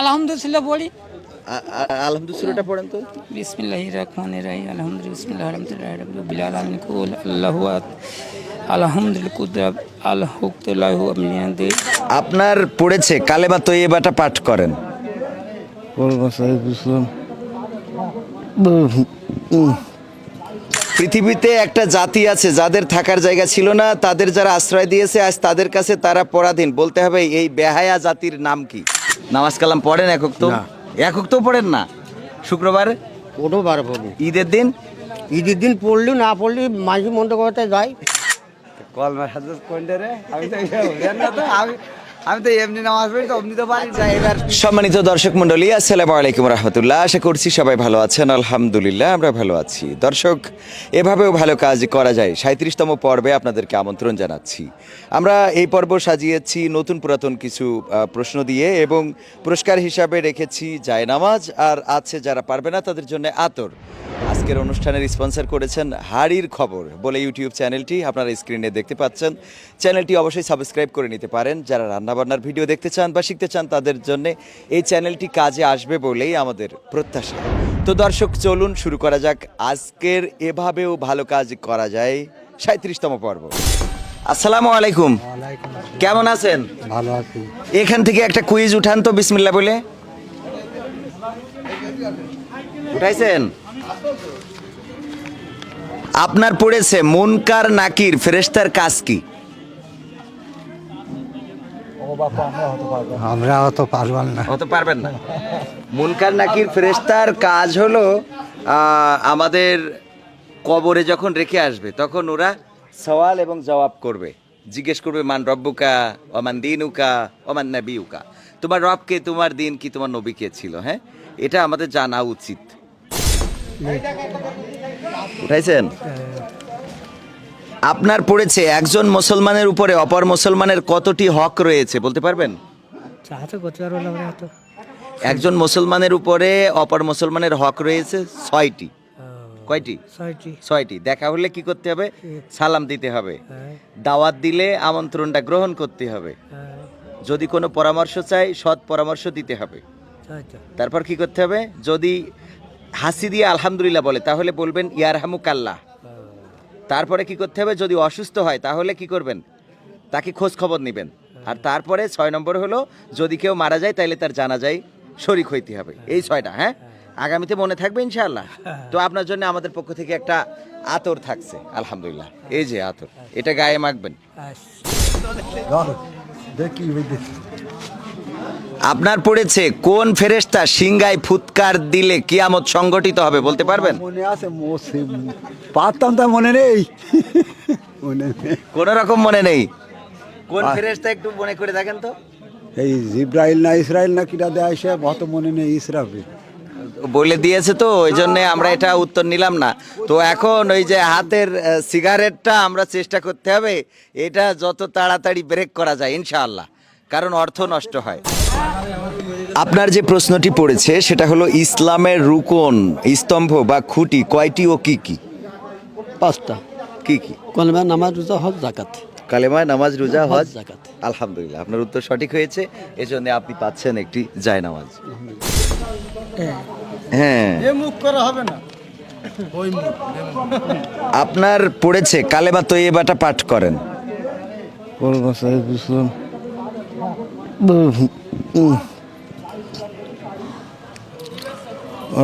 আলহামদুলিল্লাহ বলি। আলহামদুলিল্লাহটা পড়েন তো। বিসমিল্লাহির রহমানির রহিম আলহামদুলিল্লাহ বিসমিল্লাহির রহমানির রহিম রাব্বিল আলামিন কুল আল্লাহু আহাদ আলহামদুলিল্লাহ কুদরাত আলহুকতুল্লাহু আমিনাদি। আপনার পড়েছে কালেমা তৈয়বাটা পাঠ করেন। পৃথিবীতে একটা জাতি আছে যাদের থাকার জায়গা ছিল না, তাদের যারা আশ্রয় দিয়েছে আজ তাদের কাছে তারা পরাধীন। বলতে হবে এই বেহায়া জাতির নাম কি? নামাজ কালাম পড়েন একক তো? একক তো পড়েন না। শুক্রবার কোনোবার পড়ি, ঈদের দিন ঈদের দিন পড়লি না পড়লি মাঝে মন্দ করতে যাই। সম্মানিত দর্শক মন্ডলী, আসসালামু আলাইকুম রহমতুল্লাহ। আশা করছি সবাই ভালো আছেন। আলহামদুলিল্লাহ আমরা ভালো আছি। দর্শক, এভাবেও ভালো কাজ করা যায় 37তম পর্বে আপনাদেরকে আমন্ত্রণ জানাচ্ছি। আমরা এই পর্ব সাজিয়েছি নতুন পুরাতন কিছু প্রশ্ন দিয়ে এবং পুরস্কার হিসাবে রেখেছি জায়নামাজ, আর আছে যারা পারবে না তাদের জন্য আতর। আজকের অনুষ্ঠানের স্পন্সর করেছেন হাড়ির খবর বলে ইউটিউব চ্যানেলটি, আপনারা স্ক্রিনে দেখতে পাচ্ছেন। চ্যানেলটি অবশ্যই সাবস্ক্রাইব করে নিতে পারেন। যারা রান্নাবান্নার ভিডিও দেখতে চান বা শিখতে চান তাদের জন্য এই চ্যানেলটি কাজে আসবে বলেই আমাদের প্রত্যাশা। তো দর্শক, চলুন শুরু করা যাক আজকের এভাবেও ভালো কাজ করা যায় 37তম পর্ব। আসসালামু আলাইকুম, কেমন আছেন? ভালো আছি। এখান থেকে একটা কুইজ উঠান তো বিসমিল্লাহ বলে। উঠাইছেন? আপনার পড়েছে মুনকার নাকির ফেরেশতার কাজ কি? আমরা অত পারবেন না। হতে পারবেন না। মুনকার নাকির ফেরেশতার কাজ হলো আমাদের কবরে যখন রেখে আসবে তখন ওরা সওয়াল এবং জবাব করবে। জিজ্ঞেস করবে মান রব্বুকা ওমান দিনুকা ওমান নাবিউকা, তোমার রব কে, তোমার দিন কি, তোমার নবী কে ছিল। হ্যাঁ, এটা আমাদের জানা উচিত। উঠাইছেন? আপনার পড়েছে একজন মুসলমানের উপরে অপর মুসলমানের কতটি হক রয়েছে বলতে পারবেন? একজন মুসলমানের উপরে অপর মুসলমানের হক রয়েছে 6টি। কয়টি? 6টি। দেখা হলে কি করতে হবে? সালাম দিতে হবে। দাওয়াত দিলে আমন্ত্রণটা গ্রহণ করতে হবে। যদি কোনো পরামর্শ চাই সৎ পরামর্শ দিতে হবে। তারপর কি করতে হবে? যদি হাসি দিয়ে আলহামদুলিল্লাহ বলে তাহলে বলবেন ইয়ারহামুকাল্লাহ। তারপরে কি করতে হবে? যদি অসুস্থ হয় তাহলে কি করবেন? তাকে খোঁজ খবর নেবেন। আর তারপরে 6 নম্বর হলো যদি কেউ মারা যায় তাহলে তার জানাজায় শরীক হইতে হবে। এই 6টা। হ্যাঁ, আগামীতে মনে থাকবে ইনশাআল্লাহ। তো আপনার জন্য আমাদের পক্ষ থেকে একটা আতর থাকছে। আলহামদুলিল্লাহ, এই যে আতর, এটা গায়ে মাখবেন। আপনার পড়েছে কোন ফেরেশতা সিংহায় ফুৎকার দিলে কিয়ামত সংগঠিত হবে বলতে পারবেন? মনে আছে, পারতাম তা মনে নেই। কোন রকম মনে নেই। কোন ফেরেশতা একটু মনে করে দেখেন তো। এই জিব্রাইল না ইসরাইল না কিটা দেয় সে অত মনে নেই। ইসরাফিল বলে দিয়েছে তো ওই জন্য আমরা এটা উত্তর নিলাম না। তো এখন ওই যে হাতের সিগারেটটা আমরা চেষ্টা করতে হবে এটা যত তাড়াতাড়ি ব্রেক করা যায় ইনশাআল্লাহ, কারণ অর্থ নষ্ট হয়। আপনার যে প্রশ্নটি পড়েছে সেটা হলো ইসলামের রুকন স্তম্ভ বা খুঁটি কয়টি ও কি কি? 5টা। কি কি? কলমা, নামাজ, রোজা, হজ, যাকাত। কালেমা, নামাজ, রোজা, হজ, যাকাত। আলহামদুলিল্লাহ, আপনার উত্তর সঠিক হয়েছে। এজন্য আপনি পাচ্ছেন একটি জায়নামাজ। হ্যাঁ, আপনার পড়েছে কালেমা তৈয়বাটা পাঠ করেন।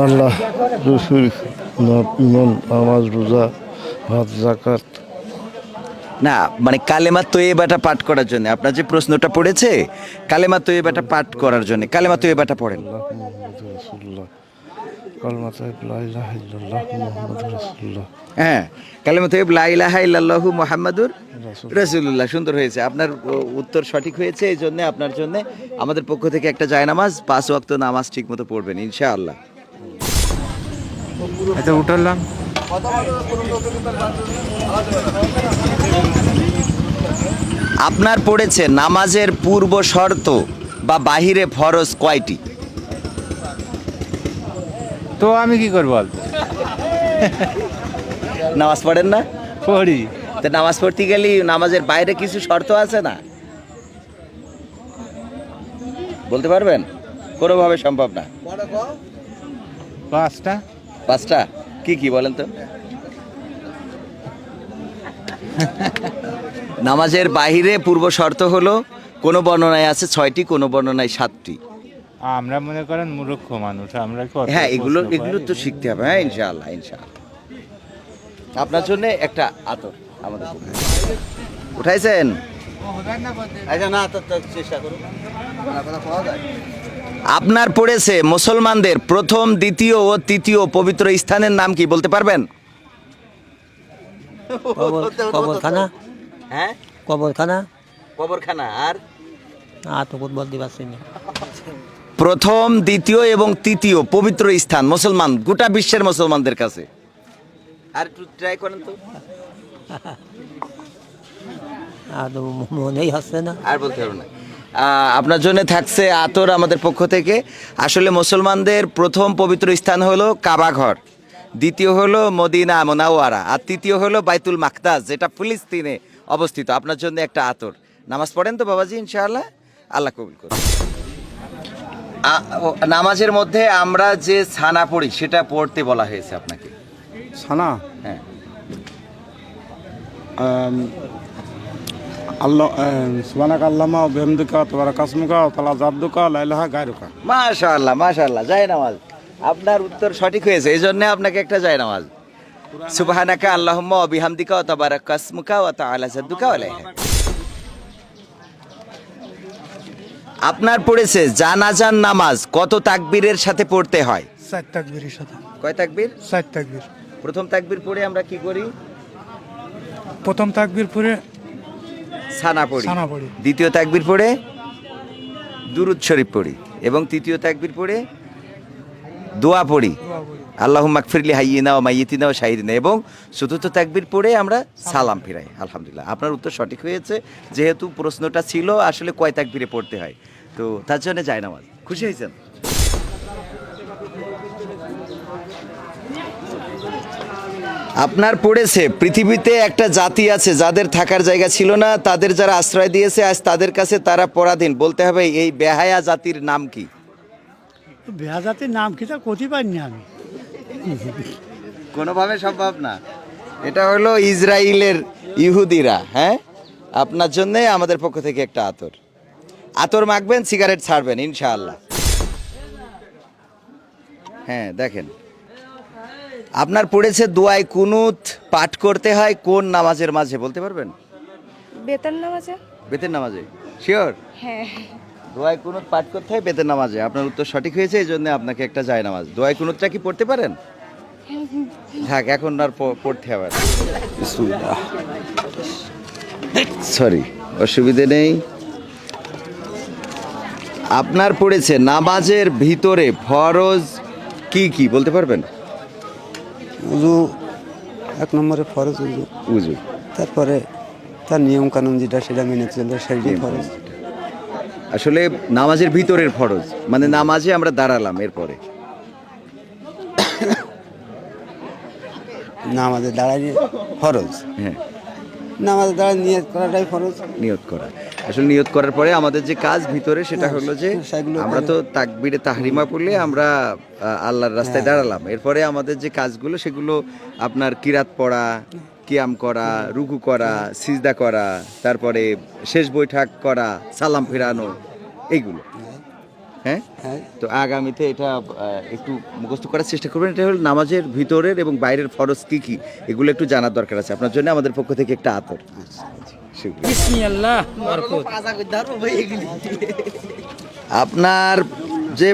আল্লাহ, রসুল, ইমান, নামাজ, রোজা, হজ, যাকাত। না, মানে কালেমা তৈয়বাটা পাঠ করার জন্য আপনার যে প্রশ্নটা পড়েছে কালেমা তৈয়বাটা পাঠ করার জন্য কালেমা তৈয়বাটা পড়েন। হ্যাঁ, কালেমা তৈয়ব লা ইলাহা ইল্লাল্লাহু মুহাম্মাদুর রাসূলুল্লাহ। সুন্দর হয়েছে, আপনার উত্তর সঠিক হয়েছে। এই জন্য আপনার জন্য আমাদের পক্ষ থেকে একটা জায়নামাজ, 5 ওয়াক্ত নামাজ ঠিকমতো পড়বেন ইনশাআল্লাহ। আচ্ছা, উঠালাম। আপনার পড়েছে নামাজের পূর্ব শর্ত বা বাহিরে ফরজ কয়টি? তো আমি কি করবো? নামাজ পড়েন না? পড়ি। তো নামাজ পড়তে গেলে নামাজের বাইরে কিছু শর্ত আছে না, বলতে পারবেন? কোনোভাবে সম্ভব না। 5টা। 5টা কি কি বলেন তো? নামাজের বাইরে পূর্ব শর্ত হলো কোন বর্ণনায় আছে 6টি, কোন বর্ণনায় 7টি। আমরা মনে করেন মূর্খ মানুষ, আমরা কি অত হ্যাঁ, এগুলো প্রশ্ন এগুলো পারি? তো শিখতে হবে। হ্যাঁ, ইনশাআল্লাহ ইনশাআল্লাহ। আপনার জন্য একটা আতর আমাদের জন্য। উঠাইছেন? আপনার পড়েছে মুসলমানদের প্রথম, দ্বিতীয় ও তৃতীয় পবিত্র স্থানের নাম কি বলতে পারবেন? কবরখানা, হ্যাঁ, কবরখানা। কবরখানা। আর তো বলতে পারছি না। প্রথম, দ্বিতীয় এবং তৃতীয় পবিত্র স্থান মুসলমান, গোটা বিশ্বের মুসলমানদের কাছে। আর একটু ট্রাই করেন তো। তো মনেই হচ্ছে না। আর বলতে হবে না। আপনার জন্য থাকছে আতর আমাদের পক্ষ থেকে। আসলে মুসলমানদের প্রথম পবিত্র স্থান হলো কাবা ঘর, দ্বিতীয় হলো মদিনা মুনাওয়ারা, আর তৃতীয় হলো বাইতুল মাকদাস, যেটা ফিলিস্তিনে অবস্থিত। আপনার জন্য একটা আতর। নামাজ পড়েন তো বাবাজি? ইনশাআল্লাহ, আল্লাহ কবুল করুন। নামাজের মধ্যে আমরা যে ছানা পড়ি সেটা পড়তে বলা হয়েছে আপনাকে। ছানা হ্যাঁ, আল্লাহ সুবহানাক আল্লামা ওয়া বিহামদিকা ওয়া তাবারাকা ইসমুকা ওয়া তাআলা জাদ্দুকা লা ইলাহা গায়রুকা। মাশাআল্লাহ মাশাআল্লাহ। যায় নামাজ, আপনার উত্তর সঠিক হয়েছে, এই জন্য আপনাকে একটা যায় নামাজ। সুবহানাকা আল্লাহুম্মা ওয়া বিহামদিকা ওয়া তাবারাকা ইসমুকা ওয়া তাআলা জাদ্দুকা ওয়া লা ইলাহা। আপনার পড়েছে জানাজার নামাজ কত তাকবীরের সাথে পড়তে হয়? 4 তাকবীরের সাথে। কয় তাকবীর? 4 তাকবীর। প্রথম তাকবীর পড়ে আমরা কি করি? প্রথম তাকবীর পরে ছানা পড়ি। ছানা পড়ি। দ্বিতীয় তাকবীর পড়ে দুরূদ শরীফ পড়ি, এবং তৃতীয় তাকবীর পড়ে দোয়া পড়ি, আল্লাহুম্মা গফিরলি হাইয়িনা ওয়া মাইয়িতিনা ওয়া শাহিদিনা, এবং চতুর্থ তাকবীর পড়ে আমরা সালাম ফিরাই। আলহামদুলিল্লাহ, আপনার উত্তর সঠিক হয়েছে। যেহেতু প্রশ্নটা ছিল আসলে কয় তাকবীরে পড়তে হয়, তো তার জন্য যায় নামাজ। খুশি হয়েছেন? আপনার পড়েছে পৃথিবীতে একটা জাতি আছে যাদের থাকার জায়গা ছিল না, তাদের যারা আশ্রয় দিয়েছে আজ তাদের কাছে তারা পরাধীন। বলতে হবে এই বেহায়া জাতির নাম কি? বেহাজাতির নাম কি তা কতি পারিনি আমি। কোনোভাবে সম্ভব না। এটা হলো ইসরায়েলের ইহুদিরা। হ্যাঁ, আপনার জন্য আমাদের পক্ষ থেকে একটা আতর। আতর মাখবেন, সিগারেট ছাড়বেন ইনশাআল্লাহ। হ্যাঁ, দেখেন আপনার পড়েছে দোয়ায় কুনুত পাঠ করতে হয় কোন নামাজের মাঝে বলতে পারবেন? বেতন নামাজে। বেতের নামাজে? শিওর? হ্যাঁ। দোয়ায় কুনুত পাঠ করতে হয় বেতের নামাজে। আপনার উত্তর সঠিক হয়েছে, এই জন্য আপনাকে একটা যায় নামাজ। দোয়ায় কুনুতটা কি পড়তে পারেন? থাক, এখন আর পড়তে হবে না। বিসমিল্লাহ। সরি, অসুবিধে নেই। আপনার পড়েছে নামাজের ভিতরে ফরজ কি কি বলতে পারবেন? উযু 1 নম্বরে ফরজ উযু। উযু, তারপরে তার নিয়ম কানুন যেটা সেটা মেনে চলবে, সেটাই ফরজ। আসলে নামাজের ভিতরের ফরজ মানে নামাজে আমরা দাঁড়ালাম, এরপরে নামাজে দাঁড়ায় ফরজ। হ্যাঁ, নামাজে দাঁড়ায় নিয়ত করাটাই ফরজ। নিয়ত করা। আসলে নিয়ত করার পরে আমাদের যে কাজ ভিতরে সেটা হলো যে সেগুলো আমরা তো তাকবীরে তাহরিমা পড়লে আমরা আল্লাহর রাস্তায় দাঁড়ালাম, এরপরে আমাদের যে কাজগুলো সেগুলো আপনার কিরাত পড়া, কিয়াম করা, রুকু করা, সিজদা করা, তারপরে শেষ বৈঠক করা, সালাম ফেরানো, এইগুলো। হ্যাঁ, তো আগামীতে এটা একটু মুখস্থ করার চেষ্টা করবেন। এটা হলো নামাজের ভিতরের এবং বাইরের ফরজ কি কি, এগুলো একটু জানার দরকার আছে। আপনার জন্য আমাদের পক্ষ থেকে একটা আতর। বিসমিল্লাহ বরকত। আপনার যে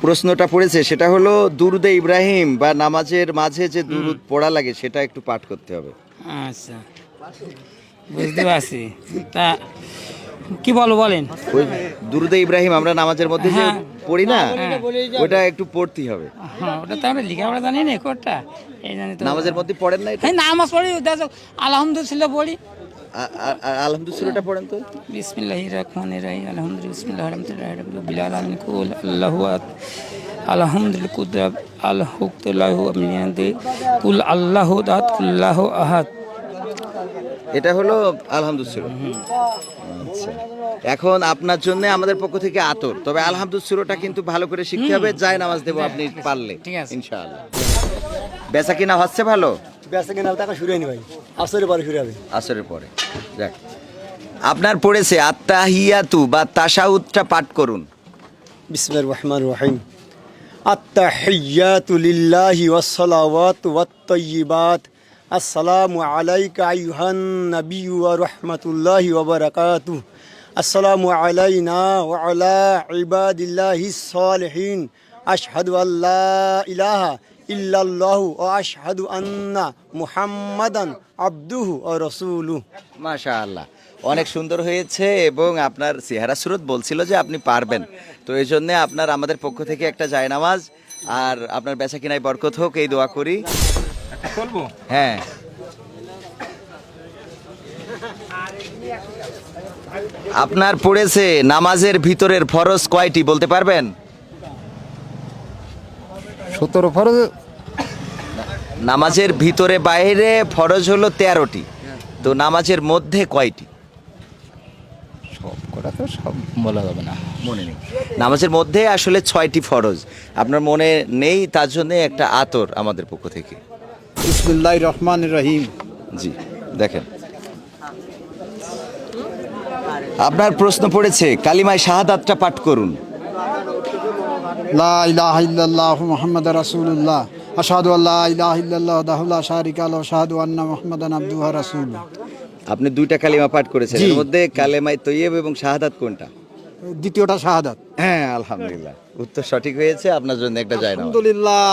প্রশ্নটা পড়েছে সেটা হলো দুরুদে ইব্রাহিম বা নামাজের মাঝে যে দুরুদ পড়া লাগে সেটা একটু পাঠ করতে হবে। আচ্ছা, বুঝতে পারছি। তা কি বলো বলেন? ওই দুরুদে ইব্রাহিম আমরা নামাজের মধ্যে যে পড়ি না, ওটা একটু পড়তেই হবে। হ্যাঁ, ওটা তো আমরা লেখাপড়া জানি না কোনটা, এই জানি তো। নামাজের মধ্যে পড়েন না এটা? হ্যাঁ, নামাজ পড়ি, দেখো আলহামদুলিল্লাহ পড়ি। আলহামদুলিল্লাহ পড়েন তো। বিসমিল্লাহির রহমানির রহিম আলহামদুলিল্লাহ বিসমিল্লাহির রহমানির রহিম বিল আলামিন কুল আল্লাহু আহাদ আলহামদুলিল্লাহ কুদরাত আল হুকতুল্লাহু আমিয়াদি কুল আল্লাহু আহাদ আল্লাহু আহাদ। এটা হলো আলহামদুলিল্লাহ। আচ্ছা, এখন আপনার জন্য আমাদের পক্ষ থেকে আতর, তবে আলহামদুলিল্লাহ সূরাটা কিন্তু ভালো করে শিখতে হবে, যায় নামাজ দেবো আপনি পারলে, ঠিক আছে। ইনশাআল্লাহ। বেচা কিনা হচ্ছে ভালো? বেসে কিনা টাকা শুরু হয়নি ভাই, আসরের পরে শুরু হবে। আসরের পরে যাক। আপনার পড়েছে আত্তাহিয়াতু বা তাশাহুদটা পাঠ করুন। বিসমিল্লাহির রহমানির রহিম। আত্তাহিয়াতু লিল্লাহি ওয়াস সালাওয়াতু ওয়াত তাইয়্যিবাত। আসসালামু আলাইকা আইয়ুহান নাবিয়্যু ওয়া রাহমাতুল্লাহি ওয়া বারাকাতুহু। আসসালামু আলাইনা ওয়া আলা ইবাদিল্লাহিস সালিহিন। আশহাদু আল্লা ইলাহা ইল্লাল্লাহু ওয়া আশহাদু আন্না মুহাম্মাদান আবদুহু ওয়া রাসূলুহু। মাশাআল্লাহ, অনেক সুন্দর হয়েছে এবং আপনার চেহারা সুরত বলছিল যে আপনি পারবেন, তো এই জন্যে আপনার আমাদের পক্ষ থেকে একটা জায়নামাজ, আর আপনার বেচা কিনায় বরকত হোক এই দোয়া করি। বলবো হ্যাঁ, আপনার পড়েছে নামাজের ভিতরের ফরজ কয়টি বলতে পারবেন? 17 ফরজ। নামাজের ভিতরে বাইরে ফরজ হলো 13টি, তো নামাজের মধ্যে কয়টি? সব কটা তো সব বলা যাবে না, মনে নেই। নামাজের মধ্যে আসলে 6টি ফরজ, আপনার মনে নেই, তার জন্য একটা আতর আমাদের পক্ষ থেকে। বিসমিল্লাহির রহমানির রহিম। জি দেখেন, আপনার প্রশ্ন পড়েছে কালিমায় শাহাদাতটা পাঠ করুন। লা ইলাহা ইল্লাল্লাহু মুহাম্মাদুর রাসূলুল্লাহ। আশহাদু আল্লা ইলাহা ইল্লাল্লাহু ওয়াহদাহু লা শারীকা লাহু ওয়া আশহাদু আন্না মুহাম্মাদান আবদুহু ওয়া রাসূলুহু। আপনি 2টা কালিমা পাঠ করেছেন, এর মধ্যে কালেমায়ে তৈয়ব এবং শাহাদাত কোনটা? দ্বিতীয়টা শাহাদাত। হ্যাঁ আলহামদুলিল্লাহ, উত্তর সঠিক হয়েছে, আপনার জন্য একটা জায়নামাজ। আলহামদুলিল্লাহ,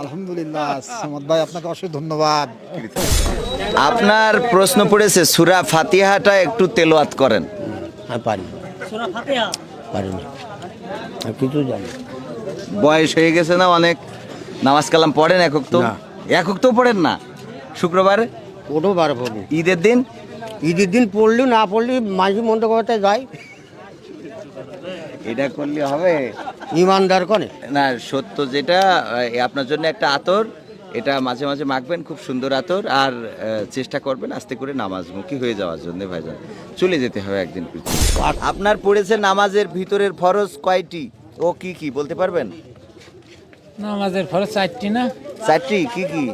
আলহামদুলিল্লাহ। সামাদ ভাই আপনাকে অশেষ ধন্যবাদ। আপনার প্রশ্ন পড়েছে সূরা ফাতিহাটা একটু তেলাওয়াত করেন। হ্যাঁ পারি। সূরা ফাতিহা পারি না, আর কিছু জানি না। বয়স হয়ে গেছে না অনেক, নামাজ কালাম পড়েন একক তো? একক তো পড়েন না, শুক্রবারে কোনোবার পড়ি, ঈদের দিন? ঈদের দিন পড়লি না পড়লি মাঝে মন্দ করতে যায়, এটা করলে হবে ইমানদার করে না? সত্য যেটা, আপনার জন্য একটা আতর, এটা মাঝে মাঝে মাখবেন, খুব সুন্দর আতর, আর চেষ্টা করবেন আস্তে করে নামাজমুখী হয়ে যাওয়ার জন্য ভাইজান, চলে যেতে হবে একদিন। আপনার পড়েছে নামাজের ভিতরের ফরজ কয়টি ও কি কি বলতে পারবেন? নামাজের ফরজ 4টি না? 4টি কি কি?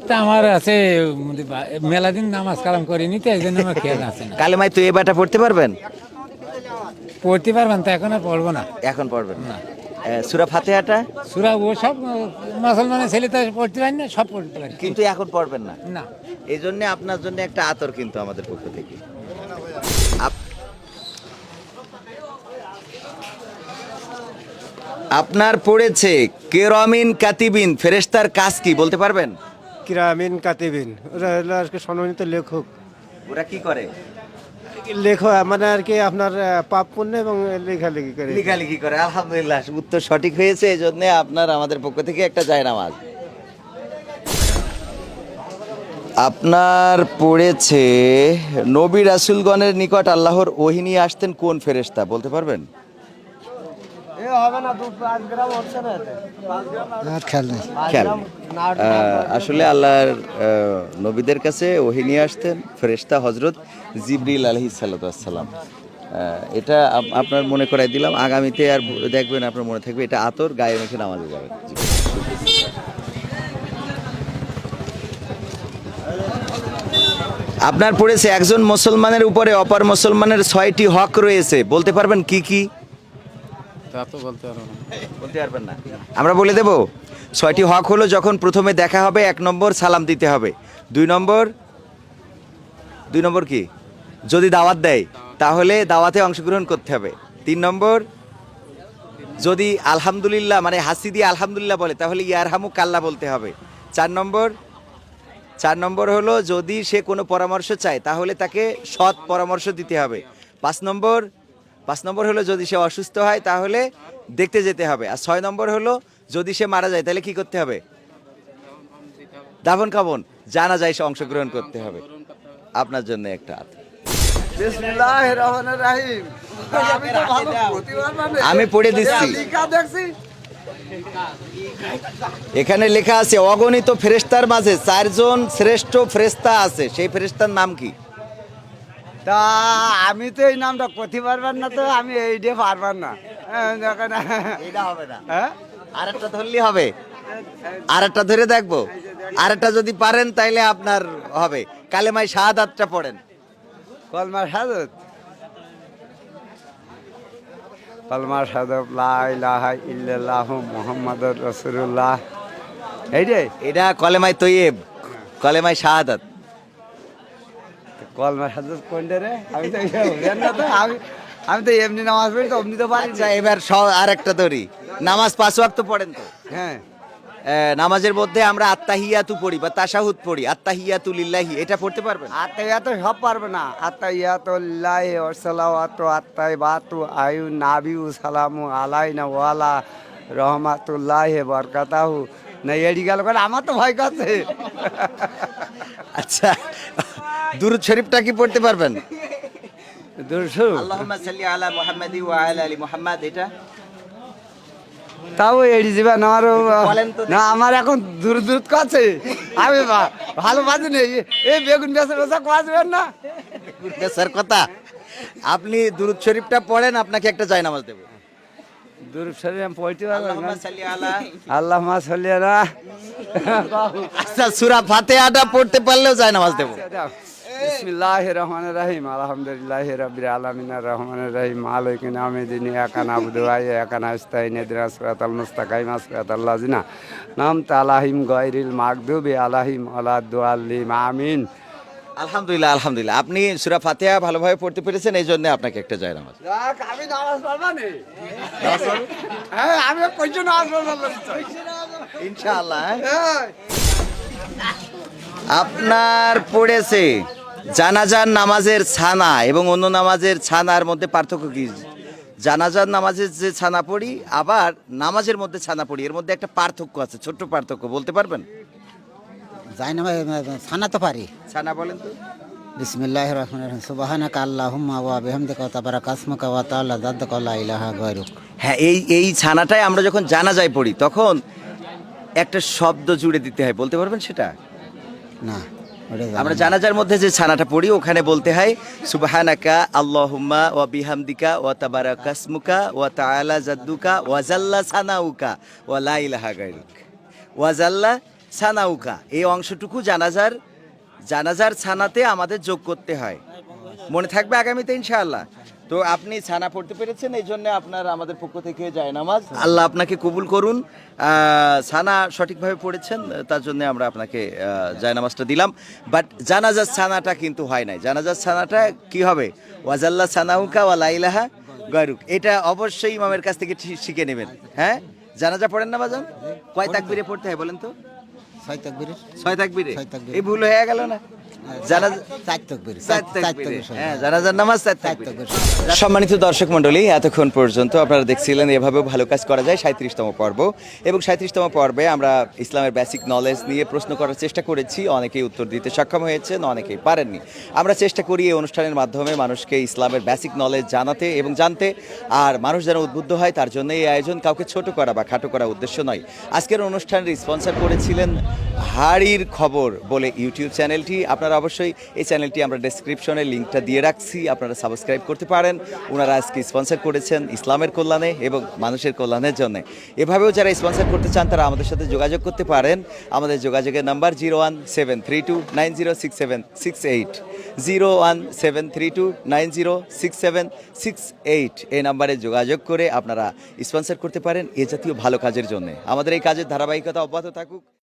তা আমার আছে, মেলা দিন নামাজ কালাম করিনি তো এই জন্য আমার খেয়াল আছে না। কালেমায় তো এবারটা পড়তে পারবেন? পড়তে পারবেন তো, এখন আর পড়বো না। এখন পড়বেন না? সূরা ফাতিহাটা? সূরা ও সব মুসলমানের ছেলে তো পড়তে পারেন না, সব পড়তে পারেন কিন্তু এখন পড়বেন না, না। এই জন্য আপনার জন্য একটা আতর কিন্তু আমাদের পক্ষ থেকে। আপনার পড়েছে কেরামিন কাতিবিন, ফেরেশতার কাজ কি বলতে পারবেন? কিরামিন কাতিবিন, ওরা হলো আর কি সম্মানিত লেখক। ওরা কি করে? লেখক মানে আর কি আপনার পাপ পুণ্য এবং লেখালেখি করে। লেখালেখি করে, আলহামদুলিল্লাহ উত্তর সঠিক হয়েছে, এই জন্য আপনার আমাদের পক্ষ থেকে একটা জায়নামাজ। আপনার পড়েছে নবী রাসূলগণের নিকট আল্লাহর ওহী নিয়ে আসতেন কোন ফেরেশতা বলতে পারবেন? খেয়াল নেই। খেয়াল। আসলে আল্লাহর নবীদের কাছে ওহী নিয়ে আসতেন ফেরেশতা হযরত জিবরিল আলাইহিস সালাতু ওয়াস সালাম। এটা আপনার মনে করাই দিলাম, আগামীতে আর দেখবেন আপনার মনে থাকবে, এটা আতর, গায়ে মেখে নামাজে যাবেন। আপনার পড়েছে একজন মুসলমানের উপরে অপর মুসলমানের 6টি হক রয়েছে বলতে পারবেন কি কি? বলতে পারবেন না, আমরা বলে দেব। 6টি হক হলো, যখন প্রথমে দেখা হবে 1 নম্বর সালাম দিতে হবে, 2 নম্বর কি, যদি দাওয়াত দেয় তাহলে দাওয়াতে অংশগ্রহণ করতে হবে, 3 নম্বর যদি আলহামদুলিল্লাহ মানে হাসি দিয়ে আলহামদুলিল্লাহ বলে তাহলে ইয়ারহামু কাল্লা বলতে হবে, 4 নম্বর হলো যদি সে কোনো পরামর্শ চায় তাহলে তাকে সৎ পরামর্শ দিতে হবে, 5 নম্বর হলো যদি সে অসুস্থ হয় তাহলে দেখতে যেতে হবে, আর 6 নম্বর হলো যদি সে মারা যায় তাহলে কি করতে হবে? দাফন কাফন, জানাজায় সে অংশগ্রহণ করতে হবে। আপনার জন্য একটা হাত। আমি পড়ে দিচ্ছি, এখানে লেখা আছে অগণিত ফেরেশতার মাঝে 4 জন শ্রেষ্ঠ ফেরেশতা আছে, সেই ফেরেশতার নাম কি? তা আমি তো এই নামটা করতে পারবেন না, তো আমি এইটা পারবেন না। এটা হবে না, হ্যাঁ, আরেকটা ধরলেই হবে। আরেকটা ধরে দেখবো, আরেকটা যদি পারেন তাইলে আপনার হবে। কালেমায় শাহাদাতটা পড়েন। কলমা শাহাদাত, কলমা শাহাদাত লা ইলাহা ইল্লাল্লাহু মুহাম্মাদুর রাসূলুল্লাহ। এই রে, এটা কলেমায় তৈয়ব, কলেমায় শাহাদাত। কলমা শাহাদাত কোনটা রে? আমি তো জানি না, তো আমি তো এমনি নামাজ পড়ি, তো অমনি তো পারি না। আচ্ছা, এবার আরেকটা ধরি। নামাজ 5 ওয়াক্ত পড়েন তো? হ্যাঁ, নামাজের মধ্যে আমরা আত্তাহিয়াতু পড়ি বা তাশাহুদ পড়ি, আত্তাহিয়াতু লিল্লাহি, এটা পড়তে পারবেন? আত্মাইয়াত সব পারবে না। আত্মাইয়াতুল্লাহি ওয়া সালাওয়াতু আত্তাইবাতু আয়ু নাবিউ সালামু আলাইনা ওয়ালা রহমাতুল্লাহি বারাকাতাহু। না এডি গেল করে আমার তো ভয় করছে। আচ্ছা, দুরূদ শরীফটা কি পড়তে পারবেন? দুরশো আল্লাহুম্মা সাল্লি আলা মুহাম্মাদি ওয়া আলা আলি মুহাম্মাদ, এটা তাও এড়ি যাবেন আমার। বলেন তো না, আমার এখন দূর দূর কাছে, আমি ভালো বাজি নেই। এই বেগুন বেসা বেসা কাজবেন না। স্যার কথা, আপনি দুরূদ শরীফটা পড়েন, আপনাকে একটা জায়নামাজ দেব। দূর শরীর আমি পড়তে পারবেন না। আল্লাহুম্মা সাল্লি আলা, আল্লাহুম্মা সাল্লি আলা। আচ্ছা, সূরা ফাতিহাটা পড়তে পারলেও জায়নামাজ দেব। বিসমিল্লাহির রহমানির রহিম, আলহামদুলিল্লাহি রাব্বিল আলামিন, আর রহমানির রহিম, মালিকি ইয়াউমিদ্দিন, ইয়্যাকা না'বুদু ওয়া ইয়্যাকা নাস্তাইন, ইহদিনাস সিরাতাল মুস্তাকিম, সিরাতাল লাযিনা আন'আমতা আলাইহিম গায়রিল মাগদুবি আলাইহিম ওয়ালাদ-দাল্লিন, আমিন। আলহামদুলিল্লাহ, আলহামদুলিল্লাহ। আপনি সূরা ফাতিহা ভালোভাবে পড়তে পেরেছেন, এই জন্য আপনাকে একটা জায়নামাজ। যাক, আমি নামাজ পড়বা নে। হ্যাঁ, আমি কইছো নামাজ পড়বা ইনশাআল্লাহ। আপনার পড়েছে জানাজার নামাজের ছানা এবং অন্য নামাজের ছানার মধ্যে পার্থক্য কি? জানাজার নামাজের যে ছানা পড়ি, আবার নামাজের মধ্যে ছানা পড়ি, এর মধ্যে একটা পার্থক্য আছে, ছোট্ট পার্থক্য, বলতে পারবেন? যাই না ছানা তো পারি। ছানা বলেন তো। বিসমিল্লাহির রহমানির রহিম, সুবহানাকা আল্লাহুম্মা ওয়া বিহামদিকা ওয়া তাবারাকা ইসমুকা ওয়া তাআলা জাদ্দুকা লা ইলাহা গায়রুক। হ্যাঁ, এই ছানাটাই আমরা যখন জানাজায় পড়ি তখন একটা শব্দ জুড়ে দিতে হয়, বলতে পারবেন সেটা? না, ওটা আমরা জানাজার মধ্যে যে ছানাটা পড়ি ওখানে বলতে হয় সুবহানাকা আল্লাহুম্মা ওয়া বিহামদিকা ওয়া তাবারাকা ইসমুকা ওয়া তাআলা জাদ্দুকা ওয়া জাল্লা সানাউকা ওয়া লা ইলাহা গায়রুক। ওয়া জাল্লা সানাউকা, এই অংশটুকু জানাজার ছানাতে আমাদের যোগ করতে হয়। মনে থাকবে আগামীতে ইনশাআল্লাহ। তো আপনি ছানা পড়তে পেরেছেন, এই জন্য আপনার আমাদের পক্ষ থেকে জায়নামাজ। আল্লাহ আপনাকে কবুল করুন। ছানা সঠিকভাবে পড়েছেন, তার জন্য আমরা আপনাকে জায়নামাজটা দিলাম। বাট জানাজার ছানাটা কিন্তু হয় নাই। জানাজার ছানাটা কি হবে? ওয়াজাল্লা সানাউকা ওয়া লা ইলাহা গায়রুক। এটা অবশ্যই ইমামের কাছ থেকে শিখে নেবেন। হ্যাঁ, জানাজা পড়েন না বাজান? কয় তাকবীরে পড়তে হয় বলেন তো? 6 তাকবীরে। 6 তাকবীরে। 6 তাকবীরে। এই ভুল হয়ে গেল না? জানাজা 4 তাকবীরে। 4 তাকবীরে। হ্যাঁ, জানাজার নামাজ 4 তাকবীরে। তাকবীর। সম্মানিত দর্শক মণ্ডলী, এতক্ষণ পর্যন্ত আপনারা দেখছিলেন এভাবেও ভালো কাজ করা যায় 37তম পর্ব। এবং 37তম পর্বে আমরা ইসলামের বেসিক নলেজ নিয়ে প্রশ্ন করার চেষ্টা করেছি। অনেকেই উত্তর দিতে সক্ষম হয়েছেন, অনেকেই পারেননি। আমরা চেষ্টা করি এই অনুষ্ঠানের মাধ্যমে মানুষকে ইসলামের বেসিক নলেজ জানাতে এবং জানতে, আর মানুষ যেন উদ্বুদ্ধ হয় তার জন্য এই আয়োজন। কাউকে ছোট করা বা খাটো করা উদ্দেশ্য নয়। আজকের অনুষ্ঠানের স্পন্সর করেছিলেন হাড়ির খবর বলে ইউটিউব চ্যানেলটি। আপনারা অবশ্যই এই চ্যানেলটি আমরা ডেসক্রিপশনে লিঙ্কটা দিয়ে রাখছি, আপনারা সাবস্ক্রাইব করতে পারেন। ওনারা আজকে স্পন্সর করেছেন ইসলামের কল্যাণে এবং মানুষের কল্যাণের জন্য। এভাবেও যারা স্পন্সর করতে চান তারা আমাদের সাথে যোগাযোগ করতে পারেন। আমাদের যোগাযোগের নাম্বার 01732906768, 01732906768। এই নাম্বারে যোগাযোগ করে আপনারা স্পন্সর করতে পারেন এ জাতীয় ভালো কাজের জন্য। আমাদের এই কাজের ধারাবাহিকতা অব্যাহত থাকুক।